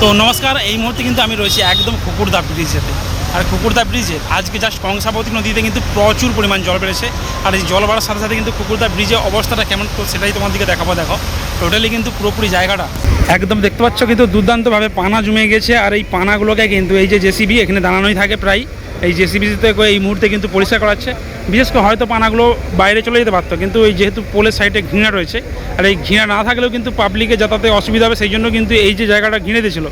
তো নমস্কার, এই মুহূর্তে কিন্তু আমি রয়েছি একদম কুকুরদা ব্রিজেতে। আর কুকুরদা ব্রিজে আজকে জাস্ট কংসাবতী নদীতে কিন্তু প্রচুর পরিমাণ জল বেড়েছে। আর এই জল বাড়ার সাথে সাথে কিন্তু কুকুরদা ব্রিজের অবস্থাটা কেমন, তো সেটাই তোমার দিকে দেখাবো। দেখো টোটালি কিন্তু পুরোপুরি জায়গাটা একদম দেখতে পাচ্ছ কিন্তু দুর্দান্তভাবে পানা জমে গেছে। আর এই পানাগুলোকে কিন্তু এই যে জেসিবি এখানে দাঁড়ানোই থাকে প্রায়, এই জেসিবিতে এই মুহূর্তে কিন্তু পরিষ্কার করাচ্ছে। বিশেষ করে হয়তো পানাগুলো বাইরে চলে যেতে পারতো, কিন্তু এই যেহেতু পোলের সাইডে ঘিনা রয়েছে, আর এই ঘিনা না থাকলেও কিন্তু পাবলিকে যাতায়াতে অসুবিধা হবে, সেই জন্য কিন্তু এই যে জায়গাটা ঘিরে দিয়েছিল।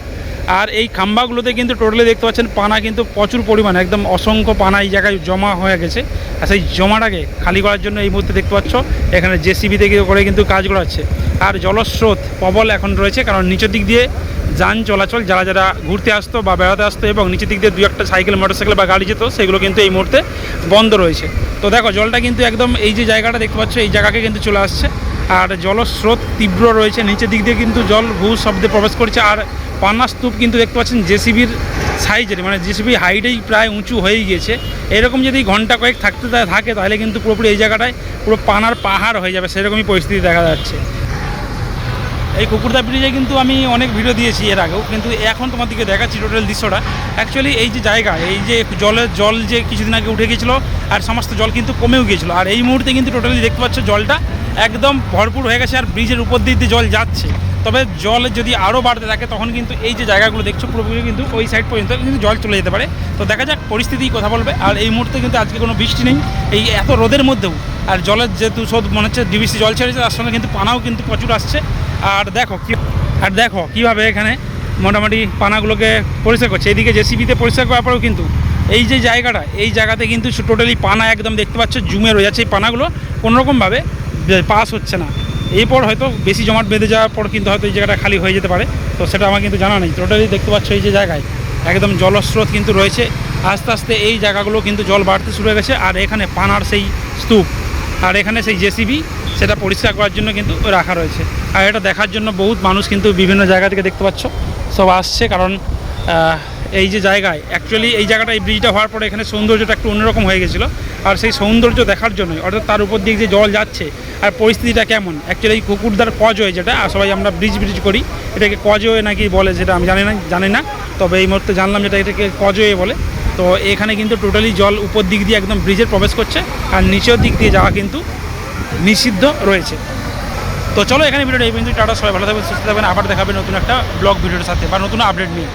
আর এই খাম্বাগুলোতে কিন্তু টোটালি দেখতে পাচ্ছেন পানা কিন্তু প্রচুর পরিমাণে, একদম অসংখ্য পানা এই জায়গায় জমা হয়ে গেছে। আর সেই জমাটাকে খালি করার জন্য এই মুহূর্তে দেখতে পাচ্ছ এখানে জেসিবি থেকে করে কিন্তু কাজ করাচ্ছে। আর জলস্রোত প্রবল এখন রয়েছে, কারণ নিচের দিক দিয়ে যান চলাচল, যারা যারা ঘুরতে আসতো বা বেড়াতে আসতো এবং নিচের দিক দিয়ে দু একটা সাইকেল মোটরসাইকেল বা গাড়ি যেত, সেগুলো কিন্তু এই মুহূর্তে বন্ধ রয়েছে। তো দেখো জলটা কিন্তু একদম এই যে জায়গাটা দেখতে পাচ্ছ এই জায়গাকে কিন্তু চলে আসছে। আর জলস্রোত তীব্র রয়েছে, নিচের দিক দিয়ে কিন্তু জল ভূ শব্দে প্রবেশ করছে। আর পানা স্তূপ কিন্তু দেখতে পাচ্ছেন জেসিবির সাইজের, মানে জেসিবি হাইটেই প্রায় উঁচু হয়ে গিয়েছে। এরকম যদি ঘন্টা কয়েক থাকে তাহলে কিন্তু পুরোপুরি এই জায়গাটায় পুরো পানার পাহাড় হয়ে যাবে, সেরকমই পরিস্থিতি দেখা যাচ্ছে। এই কুকুরদা ব্রিজে কিন্তু আমি অনেক ভিডিও দিয়েছি এর আগেও, কিন্তু এখন তোমার দিকে দেখাচ্ছি টোটাল দৃশ্যটা। অ্যাকচুয়ালি এই যে জায়গা, এই যে জল যে কিছুদিন আগে উঠে গিয়েছিলো আর সমস্ত জল কিন্তু কমেও গিয়েছিলো, আর এই মুহূর্তে কিন্তু টোটালি দেখতে পাচ্ছ জলটা একদম ভরপুর হয়ে গেছে আর ব্রিজের উপর দিয়ে জল যাচ্ছে। তবে জল যদি আরও বাড়তে থাকে তখন কিন্তু এই যে জায়গাগুলো দেখছো পুরোপুরি কিন্তু ওই সাইড পর্যন্ত কিন্তু জল চলে যেতে পারে। তো দেখা যাক পরিস্থিতি কথা বলবে। আর এই মুহূর্তে কিন্তু আজকে কোনো বৃষ্টি নেই, এই এত রোদের মধ্যেও। আর জলের যেহেতু শোধ মনে হচ্ছে ডিবিসি জল ছেড়েছে, তার সঙ্গে কিন্তু পানাও কিন্তু প্রচুর আসছে। আর দেখো কীভাবে এখানে মোটামুটি পানাগুলোকে পরিষ্কার করছে। এইদিকে জেসিবিতে পরিষ্কার করার পরেও কিন্তু এই যে জায়গাটা, এই জায়গাতে কিন্তু টোটালি পানা একদম দেখতে পাচ্ছ জুমে রয়ে যাচ্ছে। এই পানাগুলো কোনোরকমভাবে পাস হচ্ছে না। এরপর হয়তো বেশি জমাট বেঁধে যাওয়ার পর কিন্তু হয়তো এই জায়গাটা খালি হয়ে যেতে পারে, তো সেটা আমার কিন্তু জানা নেই। টোটালি দেখতে পাচ্ছ এই যে জায়গায় একদম জলস্রোত কিন্তু রয়েছে। আস্তে আস্তে এই জায়গাগুলো কিন্তু জল বাড়তে শুরু হয়ে গেছে। আর এখানে পানার সেই স্তূপ আর এখানে সেই জেসিবি সেটা পরিষ্কার করার জন্য কিন্তু রাখা রয়েছে। আর এটা দেখার জন্য বহুত মানুষ কিন্তু বিভিন্ন জায়গা থেকে দেখতে পাচ্ছ সব আসছে, কারণ এই যে জায়গায় অ্যাকচুয়ালি এই জায়গাটা এই ব্রিজটা হওয়ার পরে এখানে সৌন্দর্যটা একটু অন্যরকম হয়ে গেছিলো। আর সেই সৌন্দর্য দেখার জন্যই, অর্থাৎ তার উপর দিয়ে যে জল যাচ্ছে আর পরিস্থিতিটা কেমন। অ্যাকচুয়ালি এই কুকুরদার কজওয়ে, যেটা সবাই আমরা ব্রিজ করি, এটাকে কজওয়ে নাকি বলে সেটা আমি জানি না, তবে এই মুহূর্তে জানলাম যেটা এটাকে কজওয়ে বলে। তো এখানে কিন্তু টোটালি জল উপর দিক দিয়ে একদম ব্রিজের প্রবেশ করছে, আর নিচের দিক দিয়ে যাওয়া কিন্তু নিষিদ্ধ রয়েছে। তো চলো এখানে ভিডিওটা এই পর্যন্ত। টাটা, সবাই ভালো থাকবেন, সুস্থ থাকবেন। আবার দেখাবে নতুন একটা ব্লগ ভিডিওর সাথে বা নতুন আপডেট নিয়ে।